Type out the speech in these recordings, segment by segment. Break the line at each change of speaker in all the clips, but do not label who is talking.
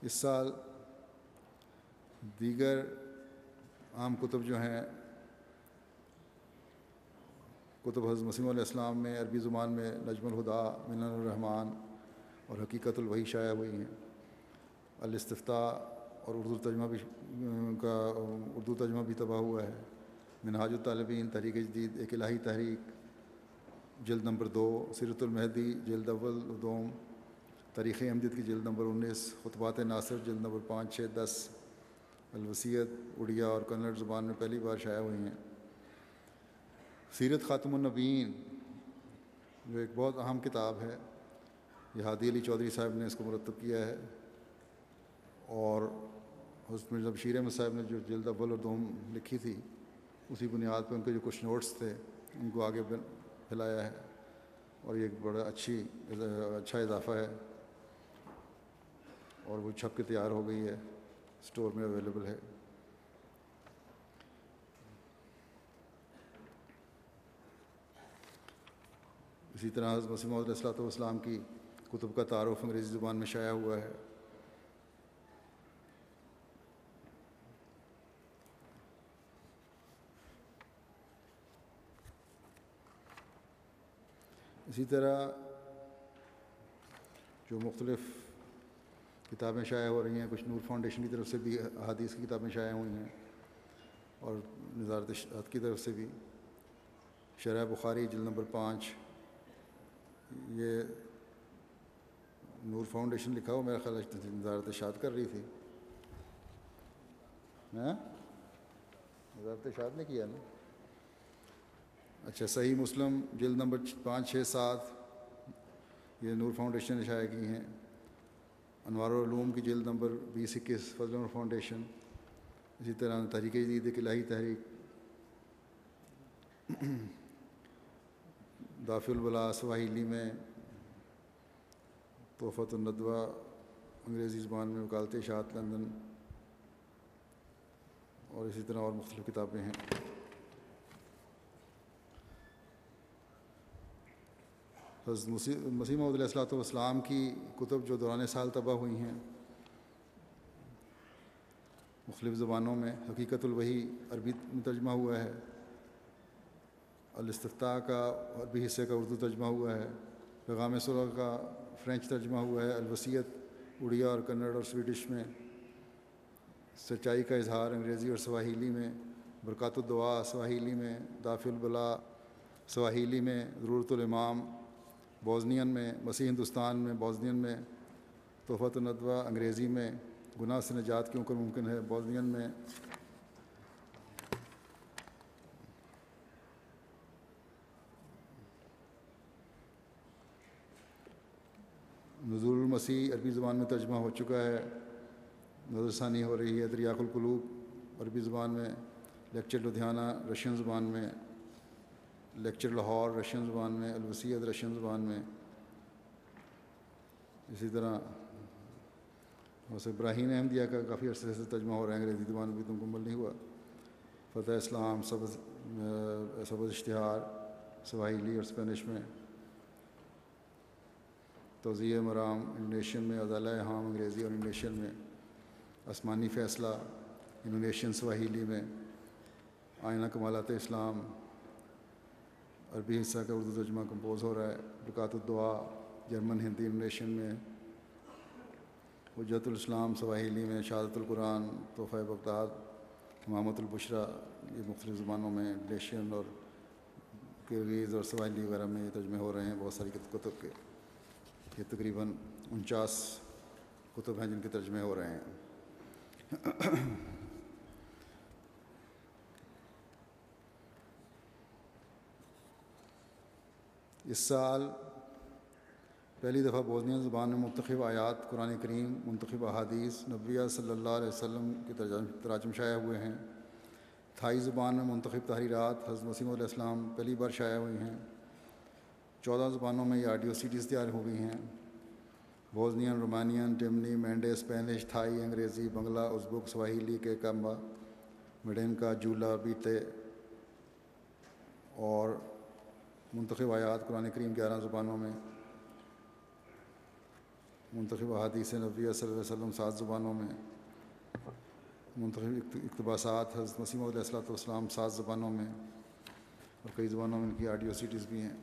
اس سال دیگر عام کتب جو ہیں کتب حضرت مسیح علیہ السلام میں عربی زبان میں نجم الہدا، منن الرحمن اور حقیقت الوحی شائع ہوئی ہیں۔ الاستفتاء اور اردو ترجمہ بھی طبع ہوا ہے۔ منہاج الطالبین تحریک جدید ایک الہی تحریک جلد نمبر 2، سیرت المہدی جلد اول و دوم، تاریخ احمدیت کی جلد نمبر 19، خطبات ناصر جلد نمبر 5، 6، 10، الوصیت اڑیا اور کنڑ زبان میں پہلی بار شائع ہوئی ہیں۔ سیرت خاتم النبیین جو ایک بہت اہم کتاب ہے، یہ ہادی علی چودھری صاحب نے اس کو مرتب کیا ہے، اور حضرت مرزا بشیر احمد صاحب نے جو جلد اول اور دوم لکھی تھی اسی بنیاد پہ ان کے جو کچھ نوٹس تھے ان کو آگے پھیلایا ہے، اور یہ ایک بڑا اچھا اضافہ ہے، اور وہ چھپ کے تیار ہو گئی ہے، اسٹور میں اویلیبل ہے۔ اسی طرح حضرت مسیح موعود علیہ السلام کی کتب کا تعارف انگریزی زبان میں شائع ہوا ہے۔ اسی طرح جو مختلف کتابیں شائع ہو رہی ہیں، کچھ نور فاؤنڈیشن کی طرف سے بھی احادیث کی کتابیں شائع ہوئی ہیں، اور نظارت اشاعت کی طرف سے بھی۔ شرح بخاری جلد نمبر 5، یہ نور فاؤنڈیشن لکھا ہو، میرا خیال ہے نظارت اشاعت کر رہی تھی، نظارت اشاعت نے کیا نا۔ اچھا، صحیح مسلم جلد نمبر 5، 6، 7 یہ نور فاؤنڈیشن نے شائع کی ہیں۔ انوار العلوم کی جلد نمبر 20، 21 فضل نور فاؤنڈیشن۔ اسی طرح تحریک جدید ایک الہی تحریک دافع البلا سواحیلی میں، تحفۃ الندوہ انگریزی زبان میں، وکالت اشاعت لندن، اور اسی طرح اور مختلف کتابیں ہیں۔ حضرت مسیح موعود علیہ السلام کی کتب جو دوران سال طبع ہوئی ہیں مختلف زبانوں میں، حقیقت الوحی عربی میں ترجمہ ہوا ہے، الاستفتاء کا عربی حصے کا اردو ترجمہ ہوا ہے، پیغام صلح کا فرینچ ترجمہ ہوا ہے، الوصیت اڑیا اور کنڑ اور سویڈش میں، سچائی کا اظہار انگریزی اور سواحیلی میں، برکات الدعا سواحیلی میں، دافع البلا سواحیلی میں، ضرورت الامام بوزنین میں، مسیح ہندوستان میں بوزنین میں، تحفۃ الندوہ انگریزی میں، گناہ سے نجات کیوں کر ممکن ہے بوزنین میں، نزول المسیح عربی زبان میں ترجمہ ہو چکا ہے، نظر ثانی ہو رہی ہے، دریاق القلوب عربی زبان میں، لیکچر لدھیانہ رشین زبان میں، لیکچر لاہور رشین زبان میں، الوصیت رشین زبان میں۔ اسی طرح ابراہیم احمدیہ کا کافی عرصے سے ترجمہ ہو رہا ہے، انگریزی زبان میں بھی تو مکمل نہیں ہوا۔ فتح اسلام سبز اشتہار سواحیلی اور اسپینش میں، توضیح مرام انڈونیشین میں، عدالہ ہام انگریزی اور انڈونیشین میں، آسمانی فیصلہ انڈونیشین سواحیلی میں، آئینہ کمالات اسلام عربی حصہ کا اردو ترجمہ کمپوز ہو رہا ہے، برکات الدعا جرمن ہندی انڈونیشین میں، حجت الاسلام سواحیلی میں، شہادت القرآن تحفہ بغداد امامت البشرا، یہ مختلف زبانوں میں انڈونیشین اور کرغیز اور سواحیلی وغیرہ میں یہ ترجمے ہو رہے ہیں بہت ساری کتب کے۔ یہ تقریباً 49 کتب ہیں جن کے ترجمے ہو رہے ہیں۔ اس سال پہلی دفعہ بوزنین زبان میں منتخب آیات قرآن کریم، منتخب احادیث نبویہ صلی اللہ علیہ وسلم کے تراجم شائع ہوئے ہیں۔ تھائی زبان میں منتخب تحریرات حضرت مسیح علیہ السلام پہلی بار شائع ہوئی ہیں۔ 14 زبانوں میں یہ آڈیو سیڈیز تیار ہو گئی ہیں، بوزنین، رومانین، ٹیمنی، مینڈے، اسپینش، تھائی، انگریزی، بنگلہ، ازبک، سواحیلی، کیکامبا، مڈینکا، جولا، بیتے، اور منتخب آیات قرآن کریم 11 زبانوں میں۔ منتخب احادیث نبویہ صلی اللہ علیہ وسلم 7 زبانوں میں، منتخب اقتباسات حضرت مسیح موعود علیہ الصلوۃ والسلام 7 زبانوں میں، اور کئی زبانوں میں ان کی آڈیو سیڈیز بھی ہیں۔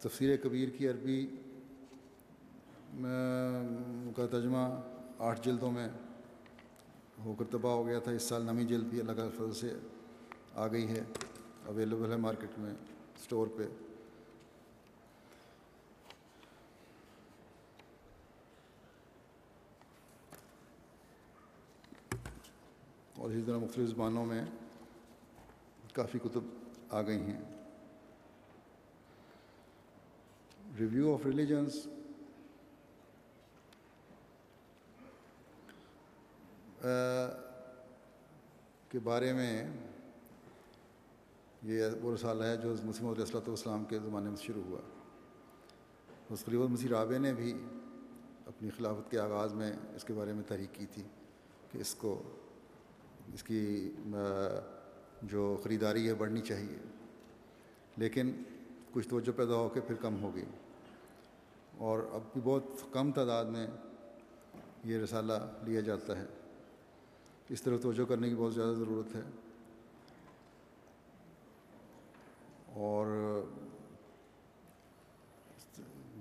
تفسیر کبیر کی عربی کا ترجمہ 8 جلدوں میں ہو کر طبع ہو گیا تھا۔ اس سال نویں جلد بھی اللہ کے فضل سے آ گئی ہے، اویلیبل ہے مارکیٹ میں، اسٹور پہ۔ اور اسی طرح مختلف زبانوں میں کافی کتب آ گئی ہیں۔ ریویو آف ریلیجنس کے بارے میں یہ وہ رسالہ ہے جو مسیح موعود علیہ الصلوۃ والسلام کے زمانے میں شروع ہوا۔ حضرت خلیفہ مسیح رابع نے بھی اپنی خلافت کے آغاز میں اس کے بارے میں تحریک کی تھی کہ اس کی جو خریداری ہے بڑھنی چاہیے، لیکن کچھ توجہ پیدا ہو کے پھر کم ہو گئی، اور اب بھی بہت کم تعداد میں یہ رسالہ لیا جاتا ہے۔ اس طرح توجہ کرنے کی بہت زیادہ ضرورت ہے، اور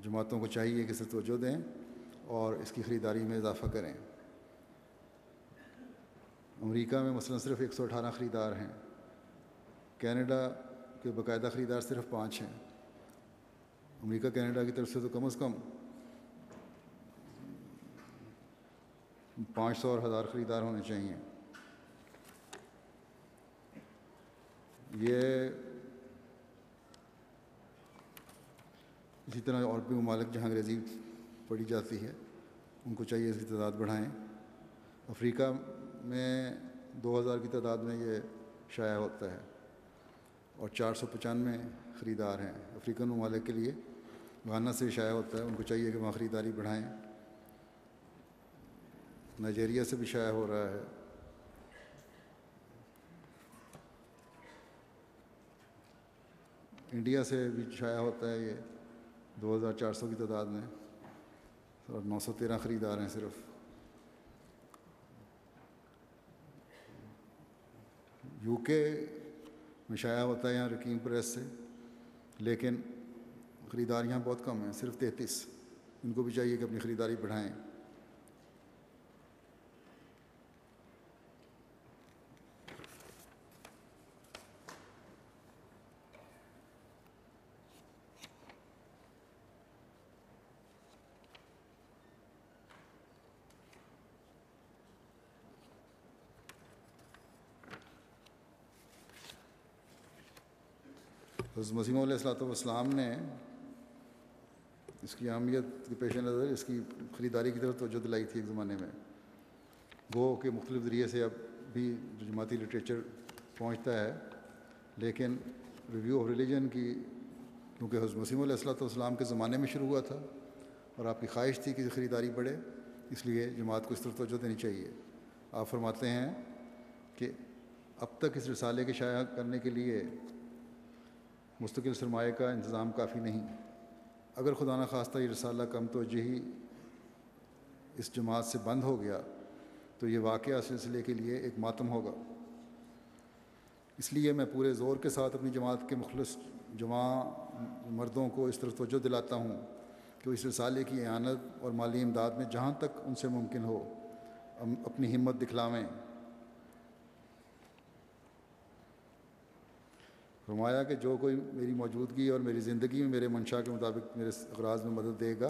جماعتوں کو چاہیے کہ اسے توجہ دیں اور اس کی خریداری میں اضافہ کریں۔ امریکہ میں مثلا صرف 118 خریدار ہیں، کینیڈا کے باقاعدہ خریدار صرف 5 ہیں۔ امریکہ کینیڈا کی طرف سے تو کم از کم 500 اور 1000 خریدار ہونے چاہیے۔ یہ اسی طرح اور بھی ممالک جہاں انگریزی پڑھی جاتی ہے ان کو چاہیے اس کی تعداد بڑھائیں۔ افریقہ میں 2000 کی تعداد میں یہ شائع ہوتا ہے اور 495 خریدار ہیں۔ افریقن ممالک کے لیے گانا سے شائع ہوتا ہے، ان کو چاہیے کہ وہاں خریداری بڑھائیں۔ نائجیریا سے بھی شائع ہو رہا ہے۔ انڈیا سے بھی شائع ہوتا ہے یہ 2400 کی تعداد میں، اور 913 خریدار ہیں صرف۔ یو کے میں شائع ہوتا ہے یہاں رکیم پریس سے، لیکن خریدار یہاں بہت کم ہیں، صرف 33۔ ان کو بھی چاہیے کہ اپنی خریداری بڑھائیں۔ حضرت مسیح موعود علیہ الصلوۃ والسلام نے اس کی اہمیت کے پیش نظر اس کی خریداری کی طرف توجہ دلائی تھی ایک زمانے میں۔ وہ کہ مختلف ذریعے سے اب بھی جماعتی لٹریچر پہنچتا ہے، لیکن ریویو آف ریلیجن کی کیونکہ حضرت مسیح موعود علیہ الصلوۃ والسلام کے زمانے میں شروع ہوا تھا اور آپ کی خواہش تھی کہ خریداری بڑھے، اس لیے جماعت کو اس طرف توجہ دینی چاہیے۔ آپ فرماتے ہیں کہ اب تک اس رسالے کے شائع کرنے کے لیے مستقل سرمایہ کا انتظام کافی نہیں۔ اگر خدا نخواستہ یہ رسالہ کم توجہی اس جماعت سے بند ہو گیا تو یہ واقعہ سلسلے کے لیے ایک ماتم ہوگا۔ اس لیے میں پورے زور کے ساتھ اپنی جماعت کے مخلص جواں مردوں کو اس طرف توجہ دلاتا ہوں کہ وہ اس رسالے کی اعانت اور مالی امداد میں جہاں تک ان سے ممکن ہو اپنی ہمت دکھلاویں۔ فرمایا کہ جو کوئی میری موجودگی اور میری زندگی میں میرے منشا کے مطابق میرے اغراض میں مدد دے گا،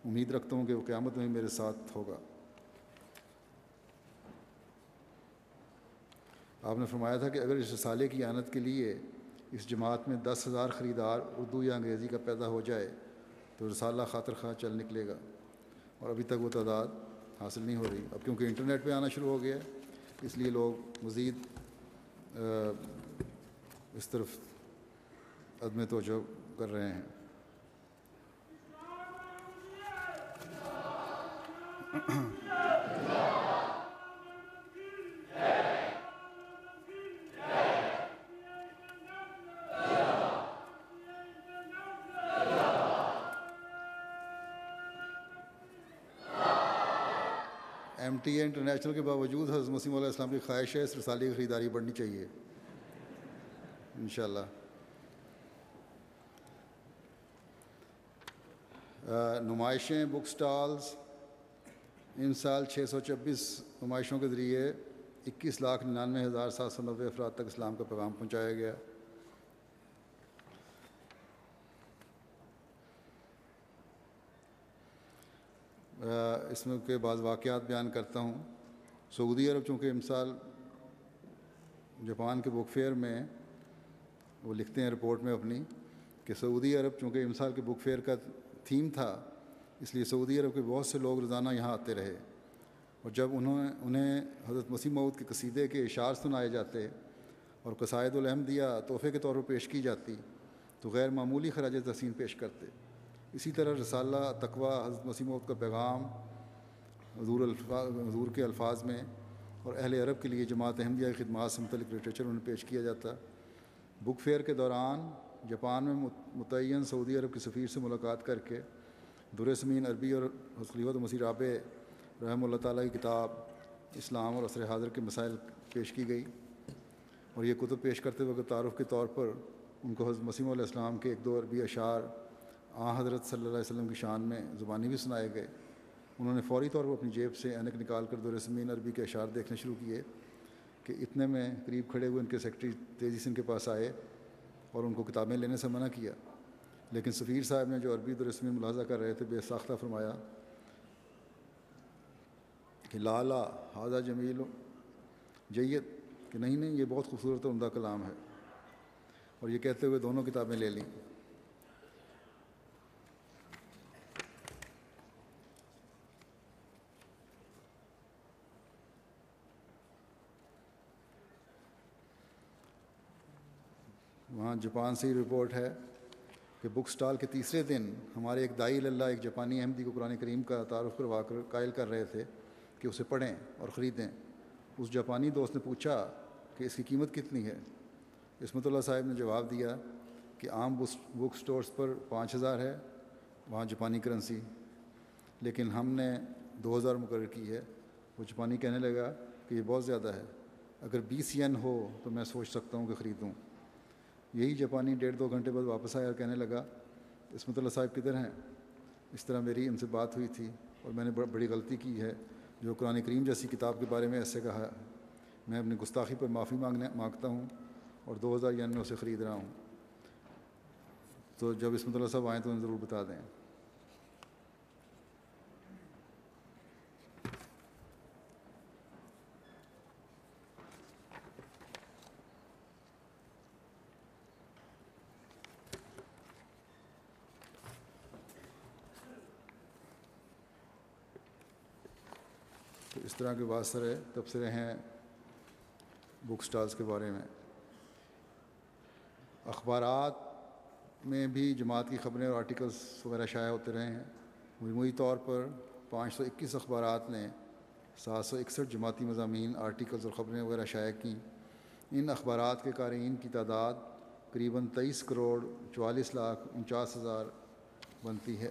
امید رکھتا ہوں کہ وہ قیامت میں میرے ساتھ ہوگا۔ آپ نے فرمایا تھا کہ اگر اس رسالے کی اعانت کے لیے اس جماعت میں 10,000 خریدار اردو یا انگریزی کا پیدا ہو جائے تو رسالہ خاطر خواہ چل نکلے گا، اور ابھی تک وہ تعداد حاصل نہیں ہو رہی۔ اب کیونکہ انٹرنیٹ پہ آنا شروع ہو گیا ہے اس لیے لوگ مزید اس طرف عدم توجہ کر رہے ہیں۔ MTA انٹرنیشنل کے باوجود حضرت مسیح علیہ السلام کی خواہش ہے اس رسالے کی خریداری بڑھنی چاہیے انشاءاللہ. نمائشیں، بک سٹالز. ان سال 626 نمائشوں کے ذریعے 21,99,790 افراد تک اسلام کا پیغام پہنچایا گیا. اس میں کے بعض واقعات بیان کرتا ہوں. سعودی عرب چونکہ امسال جاپان کے بک فیئر میں وہ لکھتے ہیں رپورٹ میں اپنی کہ سعودی عرب چونکہ امسال کے بک فیئر کا تھیم تھا اس لیے سعودی عرب کے بہت سے لوگ روزانہ یہاں آتے رہے اور جب انہیں حضرت مسیح موعود کے قصیدے کے اشعار سنائے جاتے اور قصائد الاحمدیہ تحفے کے طور پر پیش کی جاتی تو غیر معمولی خراج تحسین پیش کرتے. اسی طرح رسالہ تقویٰ حضرت مسیح موعود کا پیغام حضور کے الفاظ میں اور اہل عرب کے لیے جماعت احمدیہ کی خدمات سے متعلق لٹریچر انہیں پیش کیا جاتا. بک فیئر کے دوران جاپان میں متعین سعودی عرب کے سفیر سے ملاقات کر کے در سمین عربی اور خلیفۃ مسیح رابع رحمہ اللہ تعالیٰ کی کتاب اسلام اور عصر حاضر کے مسائل پیش کی گئی اور یہ کتب پیش کرتے وقت تعارف کے طور پر ان کو حضرت مسیح علیہ السلام کے 1-2 عربی اشعار حضرت صلی اللہ علیہ وسلم کی شان میں زبانی بھی سنائے گئے. انہوں نے فوری طور پر اپنی جیب سے اینک نکال کر در سمین عربی کے اشعار دیکھنے شروع کیے کہ اتنے میں قریب کھڑے ہوئے ان کے سیکرٹری تیزی سے ان کے پاس آئے اور ان کو کتابیں لینے سے منع کیا. لیکن سفیر صاحب نے جو عربی در سمین ملاحظہ کر رہے تھے بے ساختہ فرمایا کہ لا لا ھذا جمیل جید، کہ نہیں یہ بہت خوبصورت اور عمدہ کلام ہے، اور یہ کہتے ہوئے دونوں کتابیں لے لیں. وہاں جاپان سے ہی رپورٹ ہے کہ بک سٹال کے تیسرے دن ہمارے ایک داعی اللہ ایک جاپانی احمدی کو قرآن کریم کا تعارف کروا کر قائل کر رہے تھے کہ اسے پڑھیں اور خریدیں. اس جاپانی دوست نے پوچھا کہ اس کی قیمت کتنی ہے. عصمت اللہ صاحب نے جواب دیا کہ عام بک سٹورز پر 5,000 ہے وہاں جاپانی کرنسی، لیکن ہم نے 2,000 مقرر کی ہے. وہ جاپانی کہنے لگا کہ یہ بہت زیادہ ہے، اگر 20 ین ہو تو میں سوچ سکتا ہوں کہ خریدوں. یہی جاپانی 1.5-2 گھنٹے بعد واپس آیا اور کہنے لگا عصمت اللہ صاحب کدھر ہیں؟ اس طرح میری ان سے بات ہوئی تھی اور میں نے بڑی غلطی کی ہے جو قرآن کریم جیسی کتاب کے بارے میں ایسے کہا. میں اپنی گستاخی پر معافی مانگتا ہوں اور 2,000 ین میں اسے خرید رہا ہوں. تو جب عصمت اللہ صاحب آئیں تو انہیں ضرور بتا دیں. تو اس طرح کے بہت سارے تبصرے ہیں بک سٹالز کے بارے میں. اخبارات میں بھی جماعت کی خبریں اور آرٹیکلز وغیرہ شائع ہوتے رہے ہیں. مجموعی طور پر 521 اخبارات نے 761 جماعتی مضامین، آرٹیکلز اور خبریں وغیرہ شائع کیں. ان اخبارات کے قارئین کی تعداد قریباً 23,44,49,000 بنتی ہے.